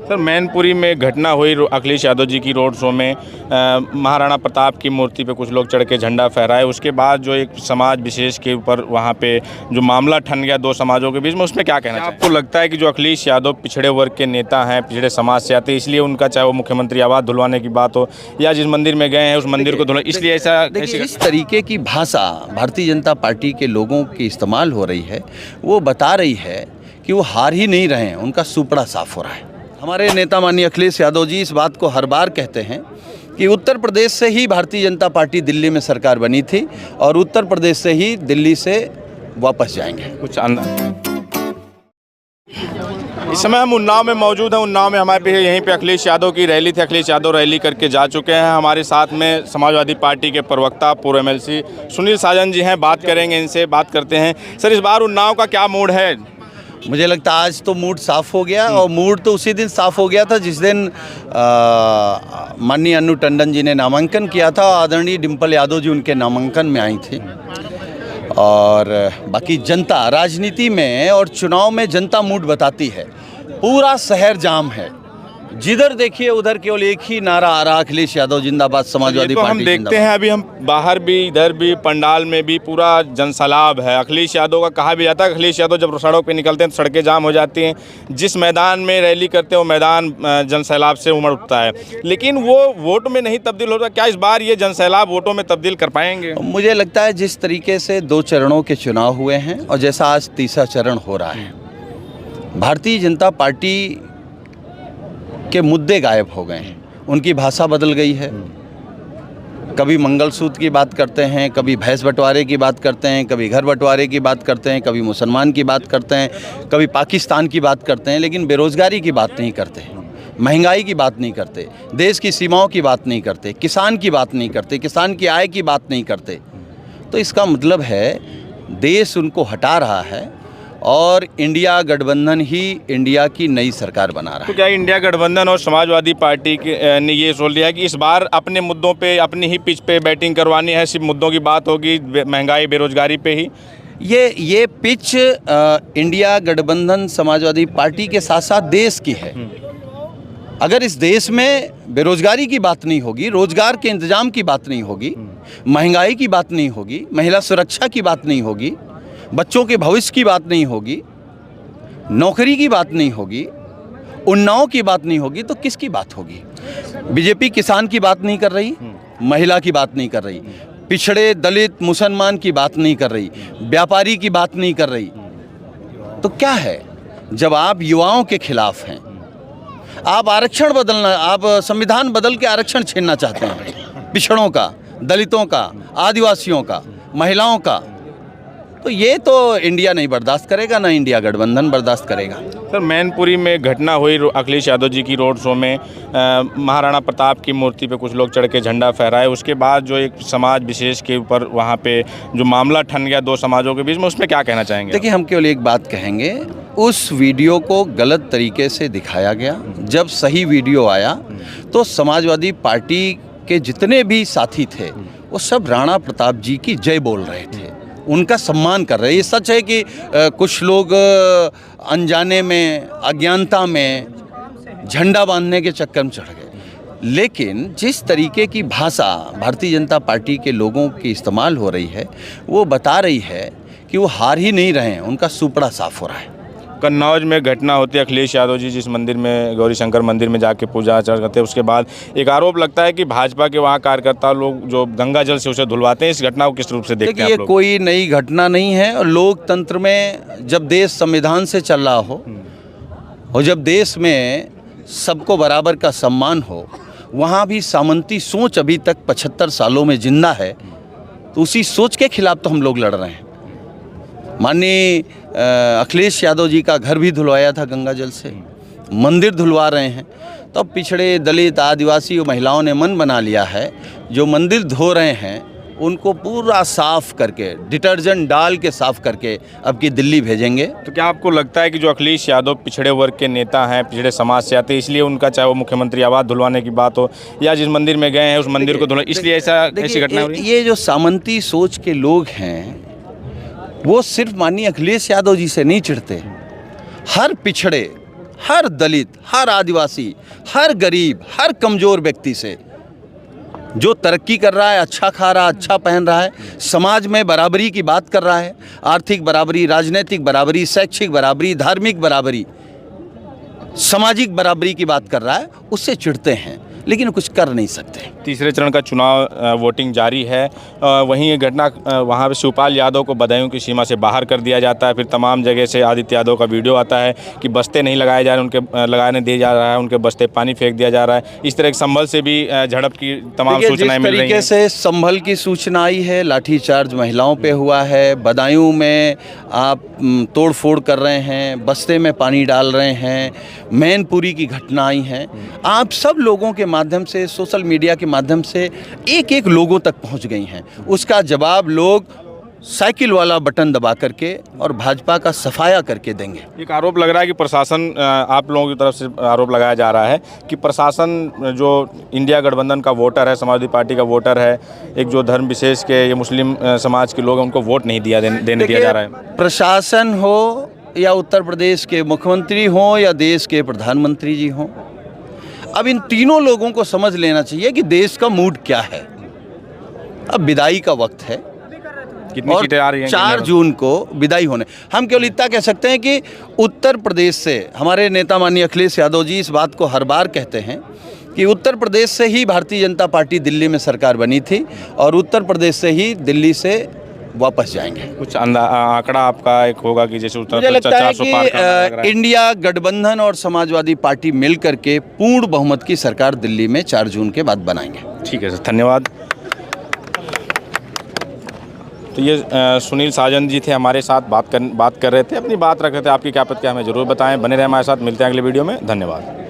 Sir, Mainpuri में घटना हुई अखिलेश यादव जी की रोड शो में महाराणा प्रताप की मूर्ति पे कुछ लोग चढ़ के झंडा फहराए। उसके बाद जो एक समाज विशेष के ऊपर वहाँ पे जो मामला ठन गया दो समाजों के बीच में, उसमें क्या कहना चाहिए? आपको लगता है कि जो अखिलेश यादव पिछड़े वर्ग के नेता हैं, पिछड़े समाज से आते हैं, इसलिए उनका चाहे वो मुख्यमंत्री आवास धुलवाने की बात हो या जिस मंदिर में गए हैं उस मंदिर को धुलवाने, इसलिए ऐसा इस तरीके की भाषा भारतीय जनता पार्टी के लोगों की इस्तेमाल हो रही है, वो बता रही है कि वो हार ही नहीं रहे हैं, उनका सुपड़ा साफ हो रहा है। हमारे नेता माननीय अखिलेश यादव जी इस बात को हर बार कहते हैं कि उत्तर प्रदेश से ही भारतीय जनता पार्टी दिल्ली में सरकार बनी थी और उत्तर प्रदेश से ही दिल्ली से वापस जाएंगे। कुछ इस समय हम उन्नाव में मौजूद हैं। उन्नाव में हमारे पे यहीं पे अखिलेश यादव की रैली थी। अखिलेश यादव रैली करके जा चुके हैं। हमारे साथ में समाजवादी पार्टी के प्रवक्ता पूर्व एमएलसी सुनील साजन जी हैं। बात करेंगे इनसे, बात करते हैं। सर, इस बार उन्नाव का क्या मूड है? मुझे लगता है आज तो मूड साफ़ हो गया और मूड तो उसी दिन साफ़ हो गया था जिस दिन माननीय अन्नू टंडन जी ने नामांकन किया था। आदरणीय डिम्पल यादव जी उनके नामांकन में आई थी। और बाकी जनता राजनीति में और चुनाव में जनता मूड बताती है। पूरा शहर जाम है, जिधर देखिए उधर केवल एक ही नारा आ रहा, अखिलेश यादव जिंदाबाद, समाजवादी पार्टी हम देखते हैं अभी हम बाहर भी, इधर भी, पंडाल में भी पूरा जनसैलाब है। अखिलेश यादव का कहा भी जाता है, अखिलेश यादव जब सड़क पे निकलते हैं तो सड़कें जाम हो जाती हैं। जिस मैदान में रैली करते हैं वो मैदान जनसैलाब से उमड़ उठता है, लेकिन वो वोट में नहीं तब्दील होता। क्या इस बार ये जनसैलाब वोटों में तब्दील कर पाएंगे? मुझे लगता है जिस तरीके से 2 चरणों के चुनाव हुए हैं और जैसा आज तीसरा चरण हो रहा है, भारतीय जनता पार्टी के मुद्दे गायब हो गए हैं। उनकी भाषा बदल गई है। कभी मंगलसूत्र की बात करते हैं, कभी भैंस बंटवारे की बात करते हैं, कभी घर बंटवारे की बात करते हैं, कभी मुसलमान की बात करते हैं, कभी पाकिस्तान की बात करते हैं, लेकिन बेरोज़गारी की बात नहीं करते, महंगाई की बात नहीं करते, देश की सीमाओं की बात नहीं करते, किसान की बात नहीं करते, किसान की आय की बात नहीं करते। तो इसका मतलब है देश उनको हटा रहा है और इंडिया गठबंधन ही इंडिया की नई सरकार बना रहा है। तो क्या इंडिया गठबंधन और समाजवादी पार्टी ने ये सोच लिया कि इस बार अपने मुद्दों पे, अपनी ही पिच पे बैटिंग करवानी है, सिर्फ मुद्दों की बात होगी, महंगाई बेरोजगारी पे ही? ये पिच इंडिया गठबंधन समाजवादी पार्टी के साथ साथ देश की है। अगर इस देश में बेरोजगारी की बात नहीं होगी, रोजगार के इंतजाम की बात नहीं होगी, महंगाई की बात नहीं होगी, महिला सुरक्षा की बात नहीं होगी, बच्चों के भविष्य की बात नहीं होगी, नौकरी की बात नहीं होगी, उन्नाव की बात नहीं होगी, तो किसकी बात होगी? बीजेपी किसान की बात नहीं कर रही, महिला की बात नहीं कर रही, पिछड़े दलित मुसलमान की बात नहीं कर रही, व्यापारी की बात नहीं कर रही। तो क्या है, जब आप युवाओं के खिलाफ हैं, आप आरक्षण बदलना, आप संविधान बदल के आरक्षण छीनना चाहते हैं, पिछड़ों का, दलितों का, आदिवासियों का, महिलाओं का, तो ये तो इंडिया नहीं बर्दाश्त करेगा, ना इंडिया गठबंधन बर्दाश्त करेगा। सर, मैनपुरी में घटना हुई अखिलेश यादव जी की रोड शो में महाराणा प्रताप की मूर्ति पे कुछ लोग चढ़ के झंडा फहराए। उसके बाद जो एक समाज विशेष के ऊपर वहाँ पे जो मामला ठन गया दो समाजों के बीच में, उसमें क्या कहना चाहेंगे? देखिए, हम केवल एक बात कहेंगे, उस वीडियो को गलत तरीके से दिखाया गया। जब सही वीडियो आया तो समाजवादी पार्टी के जितने भी साथी थे वो सब राणा प्रताप जी की जय बोल रहे थे, उनका सम्मान कर रहे हैं। ये सच है कि कुछ लोग अनजाने में, अज्ञानता में झंडा बांधने के चक्कर में चढ़ गए, लेकिन जिस तरीके की भाषा भारतीय जनता पार्टी के लोगों की इस्तेमाल हो रही है, वो बता रही है कि वो हार ही नहीं रहे हैं, उनका सुपड़ा साफ हो रहा है। कन्नौज में घटना होती है, अखिलेश यादव जी जिस मंदिर में, गौरी शंकर मंदिर में जाके पूजा अर्चना करते हैं, उसके बाद एक आरोप लगता है कि भाजपा के वहाँ कार्यकर्ता लोग जो गंगा जल से उसे धुलवाते हैं। इस घटना को किस रूप से देखते हैं आप लोग? ये कोई नई घटना नहीं है। और लोकतंत्र में जब देश संविधान से चल रहा हो और जब देश में सबको बराबर का सम्मान हो, वहाँ भी सामंती सोच अभी तक 75 सालों में जिंदा है, तो उसी सोच के खिलाफ तो हम लोग लड़ रहे हैं। माननीय अखिलेश यादव जी का घर भी धुलवाया था गंगा जल से, मंदिर धुलवा रहे हैं। तो अब पिछड़े दलित आदिवासी और महिलाओं ने मन बना लिया है, जो मंदिर धो रहे हैं उनको पूरा साफ करके, डिटर्जेंट डाल के साफ करके अब की दिल्ली भेजेंगे। तो क्या आपको लगता है कि जो अखिलेश यादव पिछड़े वर्ग के नेता हैं, पिछड़े समाज से आते हैं, इसलिए उनका चाहे वो मुख्यमंत्री आवास धुलवाने की बात हो या जिस मंदिर में गए हैं उस मंदिर को धुलवाने, इसलिए ऐसी घटना हो रही है? ये जो सामंती सोच के लोग हैं वो सिर्फ माननीय अखिलेश यादव जी से नहीं चिढ़ते, हर पिछड़े हर दलित, हर आदिवासी, हर गरीब, हर कमज़ोर व्यक्ति से जो तरक्की कर रहा है, अच्छा खा रहा है, अच्छा पहन रहा है, समाज में बराबरी की बात कर रहा है, आर्थिक बराबरी, राजनीतिक बराबरी, शैक्षिक बराबरी, धार्मिक बराबरी, सामाजिक बराबरी की बात कर रहा है, उससे चिढ़ते हैं लेकिन कुछ कर नहीं सकते। तीसरे चरण का चुनाव वोटिंग जारी है। वहीं ये घटना वहाँ पे शिवपाल यादव को बदायूं की सीमा से बाहर कर दिया जाता है। फिर तमाम जगह से आदित्य यादव का वीडियो आता है कि बस्ते नहीं लगाए जा रहे, उनके लगाने दिए जा रहा है, उनके बस्ते पानी फेंक दिया जा रहा है। इस तरह के संभल से भी झड़प की तमाम सूचनाएं मिल रही हैं। तरीके से संभल की सूचना आई है, लाठीचार्ज महिलाओं पे हुआ है, बदायूं में आप तोड़ फोड़ कर रहे हैं, बस्ते में पानी डाल रहे हैं, मैनपुरी की घटना आई है। आप सब लोगों के माध्यम से, सोशल मीडिया के माध्यम से एक एक लोगों तक पहुंच गई हैं। उसका जवाब लोग साइकिल वाला बटन दबा करके और भाजपा का सफाया करके देंगे। एक आरोप लग रहा है कि प्रशासन, आप लोगों की तरफ से आरोप लगाया जा रहा है कि प्रशासन जो इंडिया गठबंधन का वोटर है, समाजवादी पार्टी का वोटर है, एक जो धर्म विशेष के ये मुस्लिम समाज के लोग हैं, उनको वोट नहीं देने दिया जा रहा है। प्रशासन हो या उत्तर प्रदेश के मुख्यमंत्री हो या देश के प्रधानमंत्री जी हों, अब इन तीनों लोगों को समझ लेना चाहिए कि देश का मूड क्या है। अब विदाई का वक्त है, कितनी सीटें आ रही हैं? 4 जून को विदाई होने। हम केवल इतना कह सकते हैं कि उत्तर प्रदेश से हमारे नेता माननीय अखिलेश यादव जी इस बात को हर बार कहते हैं कि उत्तर प्रदेश से ही भारतीय जनता पार्टी दिल्ली में सरकार बनी थी और उत्तर प्रदेश से ही दिल्ली से वापस जाएंगे। कुछ आंकड़ा आपका एक होगा कि जैसे उत्तर मुझे प्रदेश लगता है 400 पार करने लग रहा कि है। इंडिया गठबंधन और समाजवादी पार्टी मिल करके पूर्ण बहुमत की सरकार दिल्ली में 4 जून के बाद बनाएंगे। ठीक है सर, धन्यवाद। तो ये सुनील साजन जी थे, हमारे साथ बात कर रहे थे, अपनी बात रख रहे थे। आपकी क्या प्रतिक्रिया हमें ज़रूर बताएं। बने रहे हमारे साथ, मिलते हैं अगले वीडियो में। धन्यवाद।